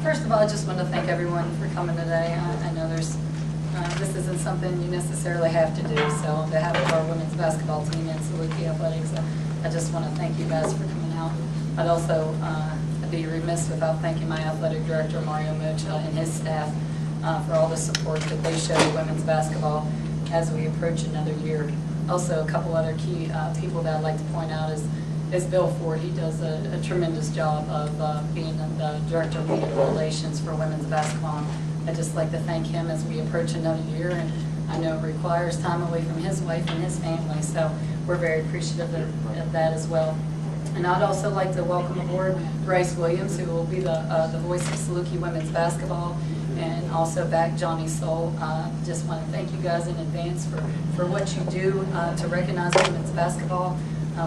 First of all, I just want to thank everyone for coming today. I know this isn't something you necessarily have to do, so on behalf of our women's basketball team and Saluki Athletics, I just want to thank you guys for coming out. I'd also be remiss without thanking my athletic director, Mario Mocha, and his staff for all the support that they show women's basketball as we approach another year. Also, a couple other key people that I'd like to point out is Bill Ford. He does a tremendous job of being the Director of Media Relations for women's basketball. I'd just like to thank him as we approach another year, and I know it requires time away from his wife and his family, so we're very appreciative of that as well. And I'd also like to welcome aboard Bryce Williams, who will be the voice of Saluki women's basketball, and also back Johnny Soul. Just want to thank you guys in advance for what you do to recognize women's basketball.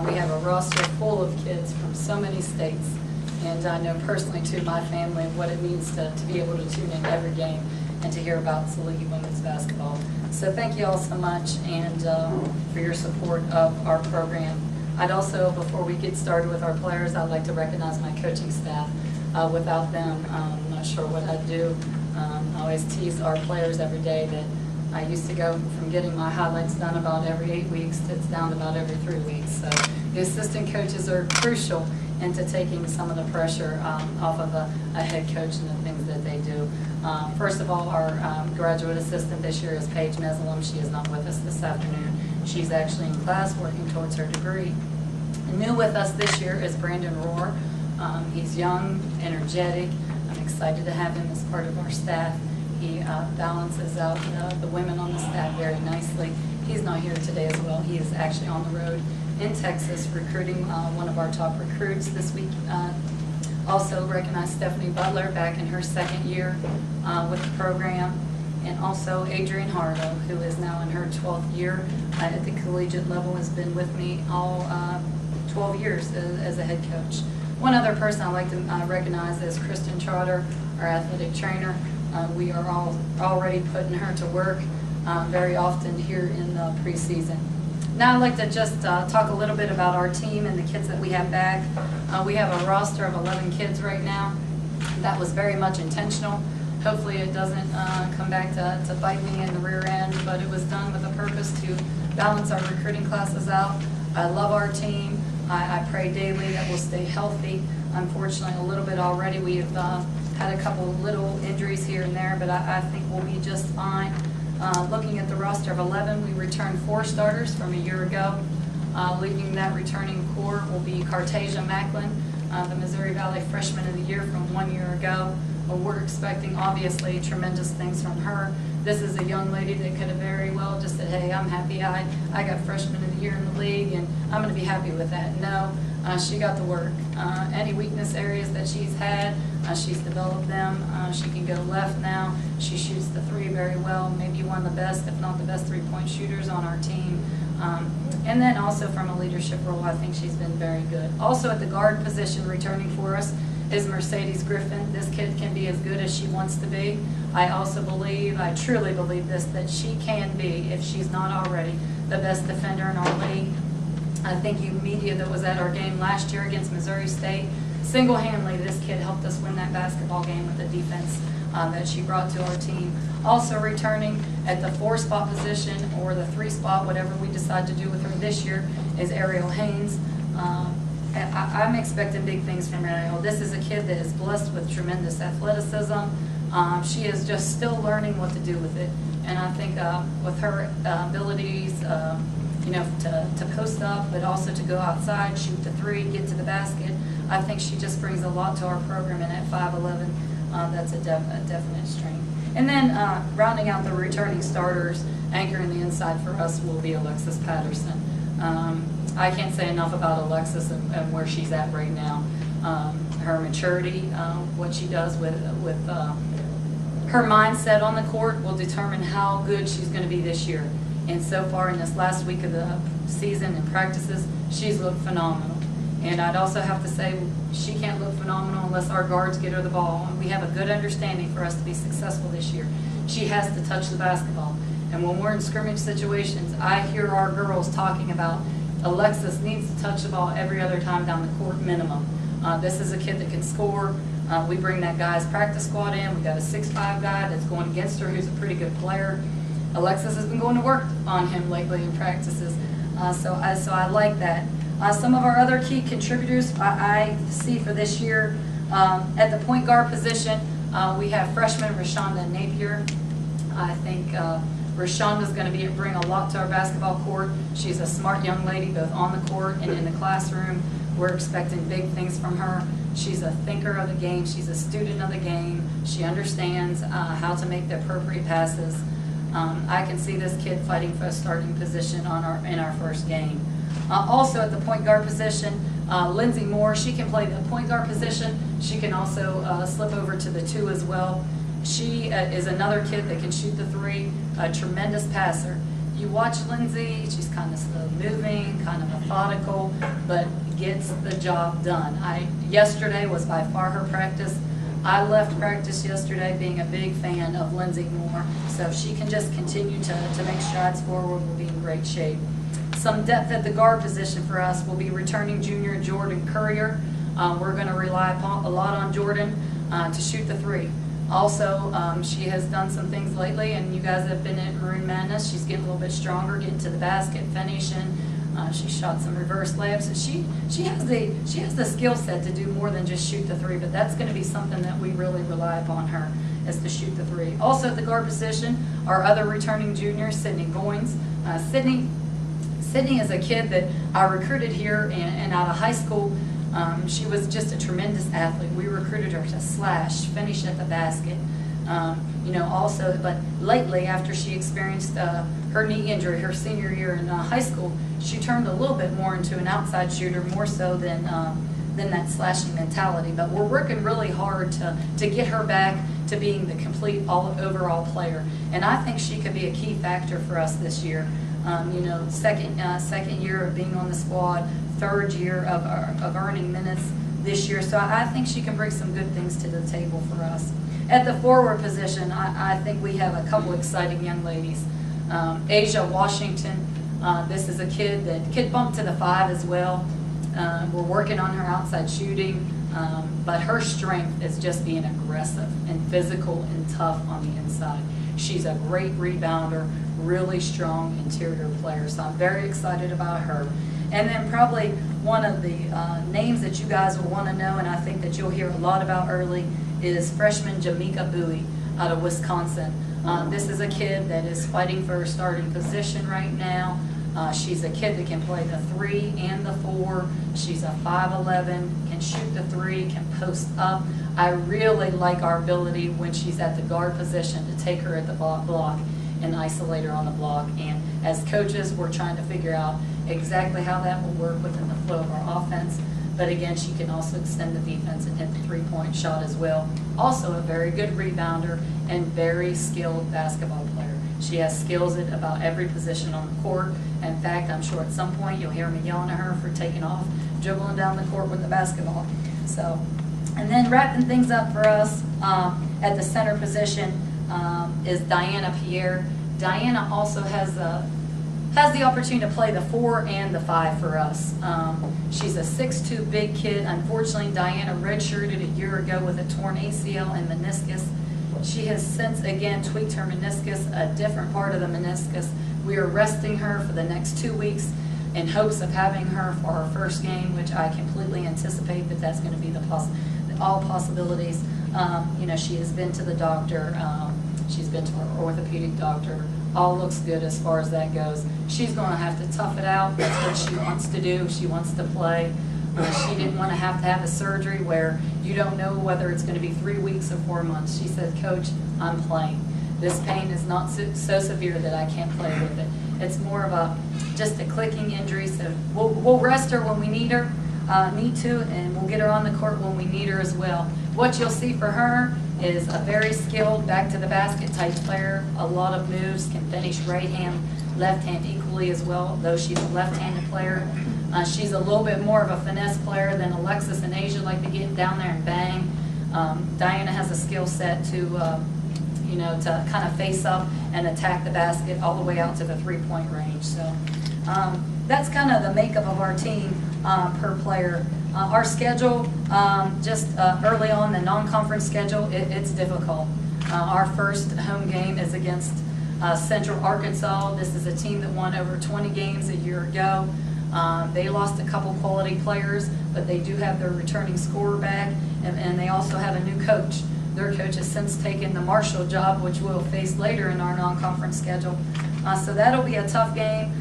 We have a roster full of kids from so many states, and I know personally to my family what it means to be able to tune in every game and to hear about Saluki women's basketball. So thank you all so much, and for your support of our program. I'd also, before we get started with our players, I'd like to recognize my coaching staff. Without them, I'm not sure what I'd do. I always tease our players every day that I used to go from getting my highlights done about every 8 weeks to it's down to about every 3 weeks. So the assistant coaches are crucial into taking some of the pressure off of a head coach and the things that they do. First of all, our graduate assistant this year is Paige Meslam. She is not with us this afternoon. She's actually in class working towards her degree. And new with us this year is Brandon Rohr. He's young, energetic. I'm excited to have him as part of our staff. He balances out the women on the staff very nicely. He's not here today as well. He is actually on the road in Texas recruiting one of our top recruits this week. Also recognize Stephanie Butler back in her second year with the program. And also Adrienne Harlow, who is now in her 12th year at the collegiate level, has been with me all 12 years as a head coach. One other person I'd like to recognize is Kristen Trotter, our athletic trainer. We are already putting her to work very often here in the preseason. Now I'd like to just talk a little bit about our team and the kids that we have back. We have a roster of 11 kids right now. That was very much intentional. Hopefully it doesn't come back to bite me in the rear end, but it was done with a purpose to balance our recruiting classes out. I love our team. I pray daily that we'll stay healthy. Unfortunately, a little bit already. We have had a couple little injuries here and there, but I think we'll be just fine. Looking at the roster of 11, we returned 4 starters from a year ago. Leading that returning core will be Cartasia Macklin, the Missouri Valley Freshman of the Year from 1 year ago. We're expecting, obviously, tremendous things from her. This is a young lady that could have very well just said, hey, I'm happy I got Freshman of the Year in the league, and I'm going to be happy with that. No, she got to work. Any weakness areas that she's had, she's developed them. She can go left now. She shoots the 3 very well, maybe one of the best, if not the best, 3-point shooters on our team. And then also from a leadership role, I think she's been very good. Also at the guard position, returning for us, is Mercedes Griffin. This kid can be as good as she wants to be. I also believe, I truly believe this, that she can be, if she's not already, the best defender in our league. I think you media that was at our game last year against Missouri State, single-handedly this kid helped us win that basketball game with the defense that she brought to our team. Also returning at the 4 spot position or the 3 spot, whatever we decide to do with her this year, is Ariel Haynes. I'm expecting big things from Ariel. This is a kid that is blessed with tremendous athleticism. She is just still learning what to do with it. And I think with her abilities, to post up, but also to go outside, shoot the 3, get to the basket, I think she just brings a lot to our program. And at 5'11", that's a definite strength. And then rounding out the returning starters, anchoring the inside for us will be Alexis Patterson. I can't say enough about Alexis and where she's at right now. Her maturity, what she does with her mindset on the court will determine how good she's going to be this year. And so far in this last week of the season and practices, she's looked phenomenal. And I'd also have to say she can't look phenomenal unless our guards get her the ball. And we have a good understanding for us to be successful this year. She has to touch the basketball. And when we're in scrimmage situations, I hear our girls talking about Alexis needs to touch the ball every other time down the court minimum. This is a kid that can score. We bring that guy's practice squad in. We got a 6'5" guy that's going against her who's a pretty good player. Alexis has been going to work on him lately in practices, so I like that. Some of our other key contributors I see for this year, at the point guard position, we have freshman Rashonda Napier. I think Rashonda's going to bring a lot to our basketball court. She's a smart young lady both on the court and in the classroom. We're expecting big things from her. She's a thinker of the game. She's a student of the game. She understands how to make the appropriate passes. I can see this kid fighting for a starting position in our first game. Also at the point guard position, Lindsay Moore, she can play the point guard position. She can also slip over to the 2 as well. She is another kid that can shoot the 3, a tremendous passer. You watch Lindsay, she's kind of slow moving, kind of methodical, but gets the job done. Yesterday was by far her practice. I left practice yesterday being a big fan of Lindsay Moore, so if she can just continue to make strides forward, we'll be in great shape. Some depth at the guard position for us will be returning junior Jordan Courier. We're going to rely a lot on Jordan to shoot the 3. Also, she has done some things lately, and you guys have been at Maroon Madness. She's getting a little bit stronger, getting to the basket, finishing. She shot some reverse layups. She has the skill set to do more than just shoot the 3, but that's going to be something that we really rely upon her, is to shoot the 3. Also at the guard position, our other returning junior, Sydney Goins. Sydney is a kid that I recruited here and out of high school. She was just a tremendous athlete. We recruited her to slash, finish at the basket. Also, but lately, after she experienced her knee injury her senior year in high school, she turned a little bit more into an outside shooter, more so than that slashing mentality. But we're working really hard to get her back to being the complete overall player. And I think she could be a key factor for us this year. Second year of being on the squad, 3rd year of earning minutes this year. So I think she can bring some good things to the table for us. At the forward position, I think we have a couple exciting young ladies. Asia Washington, this is a kid bumped to the 5 as well. We're working on her outside shooting, but her strength is just being aggressive and physical and tough on the inside. She's a great rebounder, really strong interior player, so I'm very excited about her. And then probably one of the names that you guys will want to know, and I think that you'll hear a lot about early, is freshman Jamaica Bowie out of Wisconsin. This is a kid that is fighting for a starting position right now. She's a kid that can play the 3 and the 4. She's a 5'11", can shoot the 3, can post up. I really like our ability when she's at the guard position to take her at the block and isolate her on the block. And as coaches, we're trying to figure out exactly how that will work within the flow of our offense. But again, she can also extend the defense and hit the 3-point shot as well. Also a very good rebounder and very skilled basketball player. She has skills at about every position on the court. In fact, I'm sure at some point you'll hear me yelling at her for taking off, dribbling down the court with the basketball. So, and then wrapping things up for us at the center position is Diana Pierre. Diana also has the opportunity to play the 4 and the 5 for us. She's a 6'2" big kid. Unfortunately, Diana redshirted a year ago with a torn ACL and meniscus. She has since again tweaked her meniscus, a different part of the meniscus. We are resting her for the next 2 weeks in hopes of having her for our first game, which I completely anticipate that that's going to be all possibilities. She has been to the doctor. She's been to her orthopedic doctor. All looks good as far as that goes. She's going to have to tough it out. That's what she wants to do. She wants to play. She didn't want to have a surgery where you don't know whether it's going to be 3 weeks or 4 months. She said, "Coach, I'm playing. This pain is not so severe that I can't play with it. It's more of just a clicking injury. So we'll rest her when we need to, and we'll get her on the court when we need her as well." What you'll see for her is a very skilled back to the basket type player. A lot of moves, can finish right hand, left hand equally as well, though she's a left-handed player. She's a little bit more of a finesse player than Alexis and Asia like to get down there and bang. Diana has a skill set to kind of face up and attack the basket all the way out to the 3-point range. So that's kind of the makeup of our team per player. Our schedule, just early on, the non-conference schedule, it's difficult. Our first home game is against Central Arkansas. This is a team that won over 20 games a year ago. They lost a couple quality players, but they do have their returning scorer back, and they also have a new coach. Their coach has since taken the Marshall job, which we'll face later in our non-conference schedule. So that'll be a tough game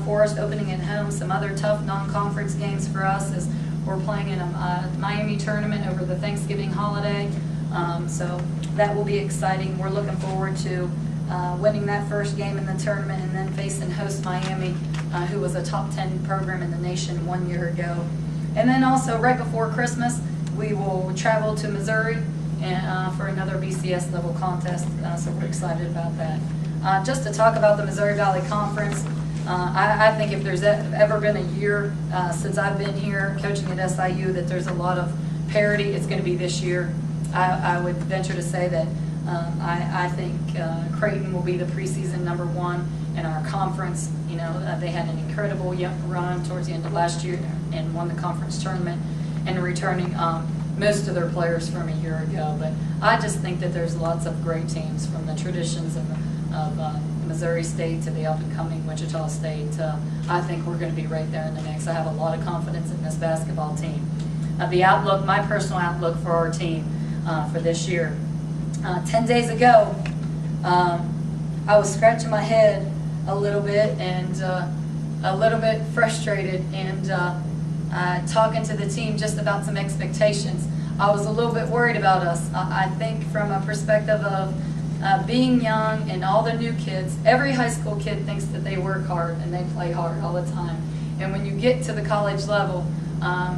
for us, opening at home. Some other tough non-conference games for us is we're playing in a Miami tournament over the Thanksgiving holiday. So that will be exciting. We're looking forward to winning that first game in the tournament and then facing host Miami, who was a top 10 program in the nation 1 year ago. And then also right before Christmas, we will travel to Missouri and, for another BCS level contest, so we're excited about that. Just to talk about the Missouri Valley Conference, I think if there's ever been a year since I've been here coaching at SIU that there's a lot of parity, it's going to be this year. I would venture to say that I think Creighton will be the preseason #1 in our conference. You know, they had an incredible run towards the end of last year and won the conference tournament and returning most of their players from a year ago. But I just think that there's lots of great teams from the traditions of Missouri State to the up-and-coming Wichita State. I think we're going to be right there in the mix. I have a lot of confidence in this basketball team. The outlook, my personal outlook for our team for this year. 10 days ago, I was scratching my head a little bit and a little bit frustrated and talking to the team just about some expectations. I was a little bit worried about us. I think from a perspective of being young and all the new kids, every high school kid thinks that they work hard and they play hard all the time. And when you get to the college level,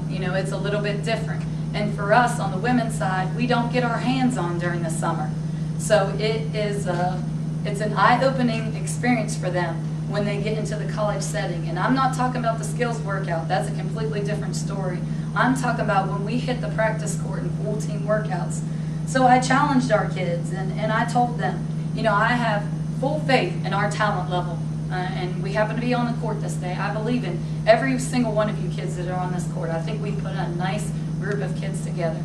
you know, it's a little bit different. And for us on the women's side, we don't get our hands on during the summer. So it's an eye-opening experience for them when they get into the college setting. And I'm not talking about the skills workout. That's a completely different story. I'm talking about when we hit the practice court and full team workouts. So I challenged our kids and I told them, you know, I have full faith in our talent level. And we happen to be on the court this day. I believe in every single one of you kids that are on this court. I think we put a nice group of kids together.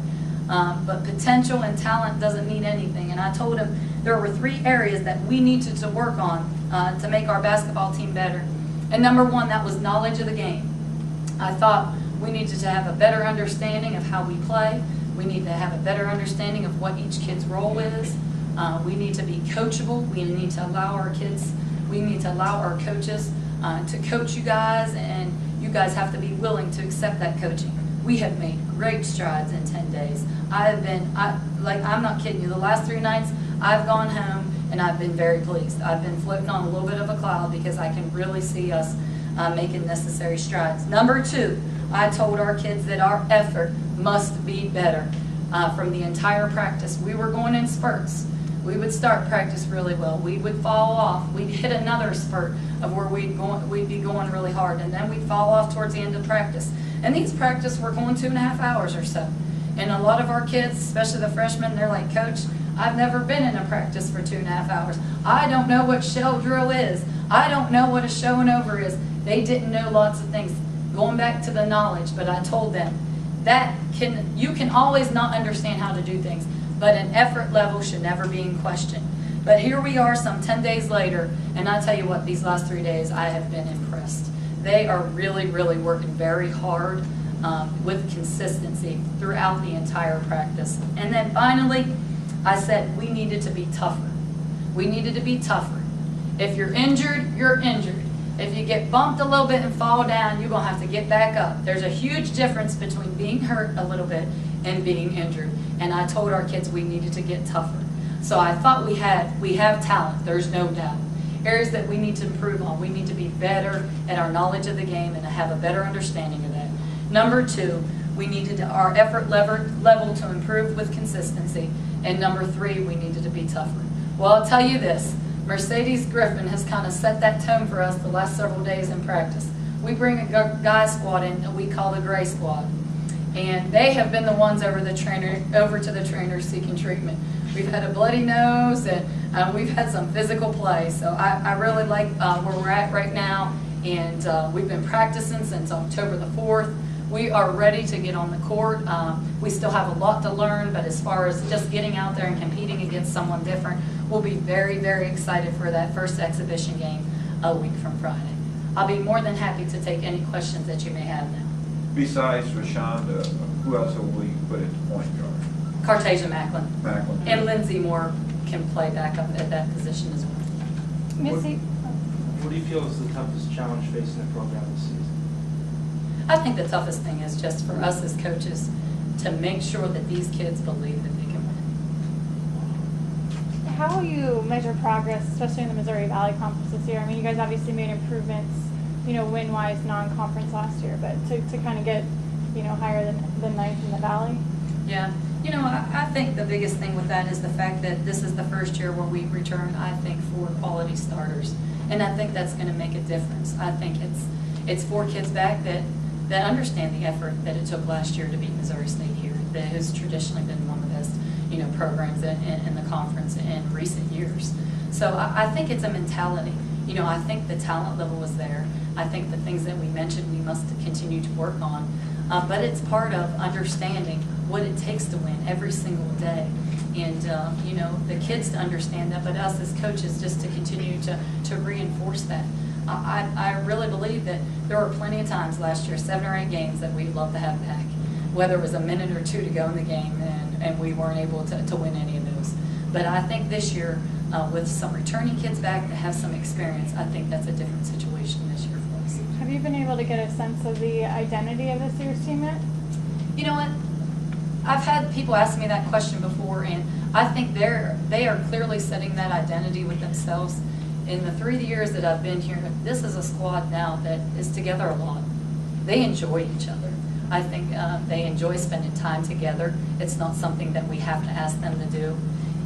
But potential and talent doesn't mean anything. And I told them there were 3 areas that we needed to work on to make our basketball team better. And #1, that was knowledge of the game. I thought we needed to have a better understanding of how we play. We need to have a better understanding of what each kid's role is. We need to be coachable. We need to allow our kids, we need to allow our coaches to coach you guys, and you guys have to be willing to accept that coaching. We have made great strides in 10 days. I'm not kidding you, the last 3 nights I've gone home and I've been very pleased. I've been floating on a little bit of a cloud because I can really see us making necessary strides. #2, I told our kids that our effort must be better. From the entire practice, we were going in spurts. We would start practice really well. We would fall off. We'd hit another spurt of where we'd be going really hard, and then we'd fall off towards the end of practice. And these practices were going 2.5 hours or so. And a lot of our kids, especially the freshmen, they're like, Coach, I've never been in a practice for 2.5 hours. I don't know what shell drill is. I don't know what a show and over is. They didn't know lots of things. Going back to the knowledge, but I told them that you can always not understand how to do things, but an effort level should never be in question. But here we are some 10 days later, and I tell you what, these last 3 days I have been impressed. They are really, really working very hard with consistency throughout the entire practice. And then finally, I said we needed to be tougher. We needed to be tougher. If you're injured, you're injured. If you get bumped a little bit and fall down, you're going to have to get back up. There's a huge difference between being hurt a little bit and being injured. And I told our kids we needed to get tougher. So I thought we have talent, there's no doubt. Areas that we need to improve on. We need to be better at our knowledge of the game and have a better understanding of that. #2, we needed our effort level to improve with consistency. And #3, we needed to be tougher. Well, I'll tell you this. Mercedes Griffin has kind of set that tone for us the last several days in practice. We bring a guy squad in that we call the Gray Squad. And they have been the ones over to the trainer seeking treatment. We've had a bloody nose and we've had some physical play. So I really like where we're at right now. And we've been practicing since October the 4th. we are ready to get on the court. We still have a lot to learn, but as far as just getting out there and competing against someone different, we'll be very, very excited for that first exhibition game a week from Friday. I'll be more than happy to take any questions that you may have now. Besides Rashonda, who else will we put at the point guard? Cartasia Macklin. Macklin. And Lindsay Moore can play back up at that position as well. Missy? What do you feel is the toughest challenge facing the program this season? I think the toughest thing is just for us as coaches to make sure that these kids believe that they can win. How will you measure progress, especially in the Missouri Valley Conference this year? I mean, you guys obviously made improvements, win-wise, non-conference last year, but to kind of get, higher than ninth in the Valley? Yeah. I think the biggest thing with that is the fact that this is the first year where we return, I think, 4 quality starters. And I think that's going to make a difference. I think it's 4 kids back that understand the effort that it took last year to beat Missouri State here, that has traditionally been one of the best, programs in the conference in recent years. So I think it's a mentality. I think the talent level is there. I think the things that we mentioned we must continue to work on. But it's part of understanding what it takes to win every single day. And, the kids to understand that, but us as coaches just to continue to reinforce that. I really believe that there were plenty of times last year, 7 or 8 games that we'd love to have back, whether it was a minute or 2 to go in the game and we weren't able to win any of those. But I think this year, with some returning kids back that have some experience, I think that's a different situation this year for us. Have you been able to get a sense of the identity of this year's team yet? You know what? I've had people ask me that question before, and I think they are clearly setting that identity with themselves. In the 3 years that I've been here, this is a squad now that is together a lot. They enjoy each other. I think they enjoy spending time together. It's not something that we have to ask them to do.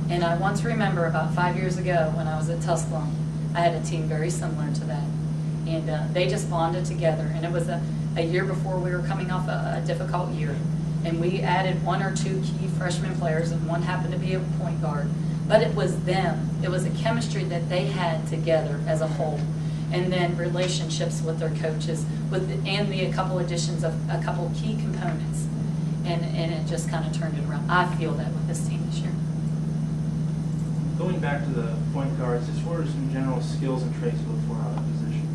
And I once remember about 5 years ago when I was at Tusculum, I had a team very similar to that. And they just bonded together. And it was a year before we were coming off a difficult year. And we added 1 or 2 key freshman players, and one happened to be a point guard. But it was them. It was a chemistry that they had together as a whole. And then relationships with their coaches, and a couple additions of a couple key components. And it just kind of turned it around. I feel that with this team this year. Going back to the point guards, just what are some general skills and traits you look for out of that position?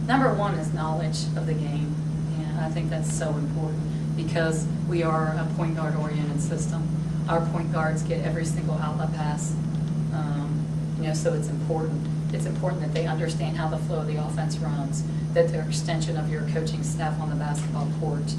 Number 1 is knowledge of the game. And I think that's so important because we are a point guard oriented system. Our point guards get every single outlet pass. So it's important. It's important that they understand how the flow of the offense runs, that they're an extension of your coaching staff on the basketball court.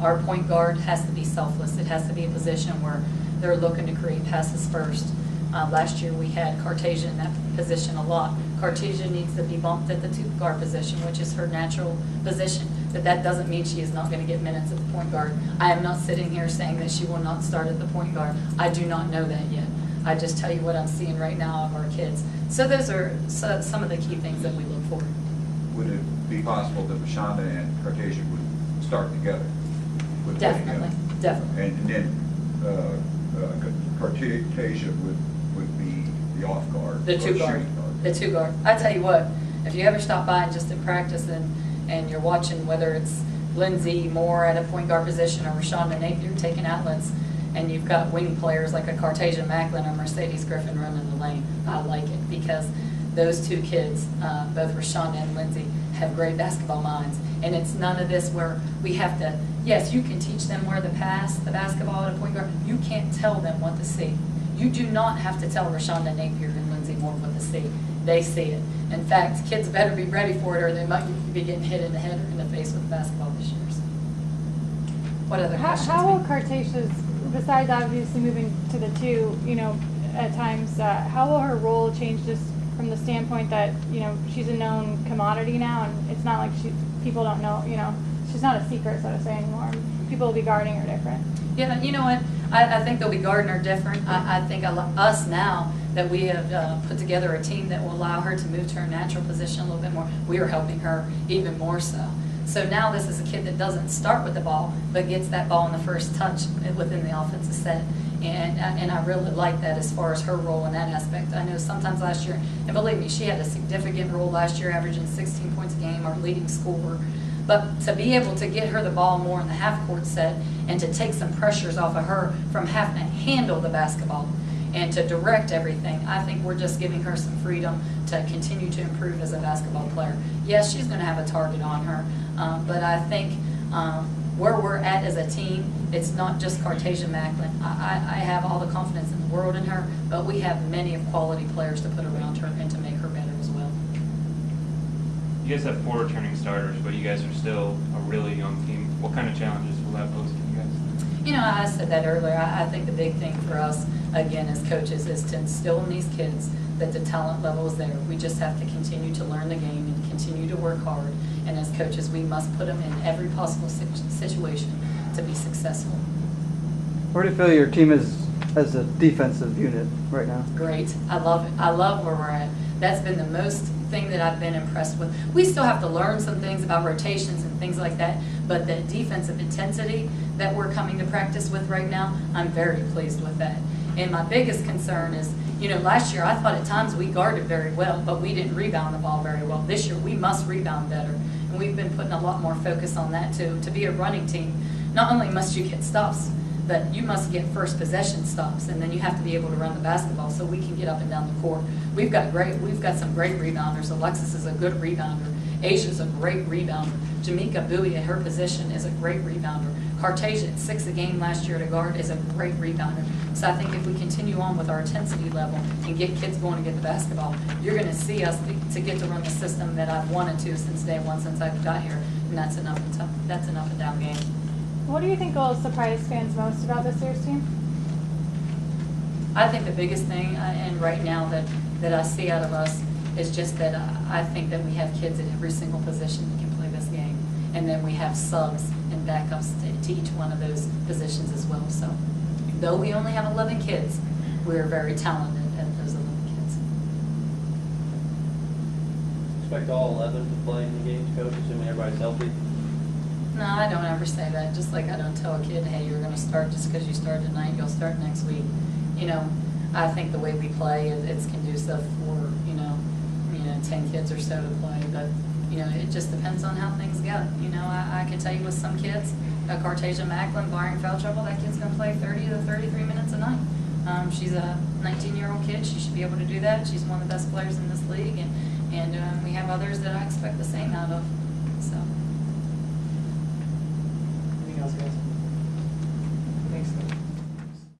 Our point guard has to be selfless. It has to be a position where they're looking to create passes first. Last year we had Cartasia in that position a lot. Cartasia needs to be bumped at the 2 guard position, which is her natural position. But that doesn't mean she is not going to get minutes at the point guard. I am not sitting here saying that she will not start at the point guard. I do not know that yet. I just tell you what I'm seeing right now of our kids. So those are some of the key things that we look for. Would it be possible that Rashonda and Cartasia would start together? Definitely, definitely. And then Cartasia would be the off guard. The 2 guard. The 2 guard. I tell you what, if you ever stop by just in practice and you're watching whether it's Lindsay Moore at a point guard position or Rashonda Napier taking outlets, and you've got wing players like a Cartasia Macklin or Mercedes Griffin running the lane, I like it because those 2 kids, both Rashonda and Lindsay, have great basketball minds. And it's none of this where we have to, yes, you can teach them where to pass the basketball at a point guard. You can't tell them what to see. You do not have to tell Rashonda Napier and Lindsay Moore what to see. They see it. In fact, kids better be ready for it or they might be getting hit in the head or in the face with the basketball this year. What other questions? How will Cartasia's, besides obviously moving to the 2, at times, how will her role change just from the standpoint that, she's a known commodity now and it's not like people don't know, she's not a secret, so to say, anymore. People will be guarding her different. Yeah, you know what? I think they'll be guarding her different. I think us now that we have put together a team that will allow her to move to her natural position a little bit more, we are helping her even more so. So now this is a kid that doesn't start with the ball, but gets that ball in the first touch within the offensive set. And I really like that as far as her role in that aspect. I know sometimes last year, and believe me, she had a significant role last year, averaging 16 points a game, our leading scorer. But to be able to get her the ball more in the half-court set and to take some pressures off of her from having to handle the basketball and to direct everything, I think we're just giving her some freedom to continue to improve as a basketball player. Yes, she's going to have a target on her, but I think where we're at as a team, it's not just Cartesian Macklin. I have all the confidence in the world in her, but we have many of quality players to put around her and to make her better as well. You guys have 4 returning starters, but you guys are still a really young team. What kind of challenges will that pose to you guys? You know, I said that earlier. I think the big thing for us, again, as coaches, is to instill in these kids that the talent level is there. We just have to continue to learn the game and continue to work hard. And as coaches, we must put them in every possible situation to be successful. Where do you feel your team is as a defensive unit right now? Great. I love it. I love where we're at. That's been the most thing that I've been impressed with. We still have to learn some things about rotations and things like that, but the defensive intensity that we're coming to practice with right now, I'm very pleased with that. And my biggest concern is, you know, last year I thought at times we guarded very well, but we didn't rebound the ball very well. This year we must rebound better. And we've been putting a lot more focus on that too. To be a running team, not only must you get stops, but you must get first possession stops, and then you have to be able to run the basketball so we can get up and down the court. We've got some great rebounders. Alexis is a good rebounder. Asia's a great rebounder. Jamaica Bowie at her position is a great rebounder. Cartasia at 6 a game last year to guard is a great rebounder. So I think if we continue on with our intensity level and get kids going to get the basketball, you're going to see us to get to run the system that I've wanted to since day one, since I've got here, and that's an up and down game. What do you think will surprise fans most about this year's team? I think the biggest thing, and right now that I see out of us, is just that I think that we have kids at every single position that can play this game, and then we have subs and backups to each one of those positions as well. So, though we only have 11 kids, we're very talented at those 11 kids. Expect all 11 to play in the games, Coach, assuming everybody's healthy? No, I don't ever say that. Just like I don't tell a kid, hey, you're going to start just because you started tonight, you'll start next week. You know, I think the way we play, it's conducive for, you know, 10 kids or so to play. But, you know, it just depends on how things go. You know, I can tell you with some kids, Cartasia Macklin, barring foul trouble, that kid's going to play 30 to 33 minutes a night. She's a 19-year-old kid. She should be able to do that. She's one of the best players in this league. And we have others that I expect the same out of. So. Anything else, guys? Thanks.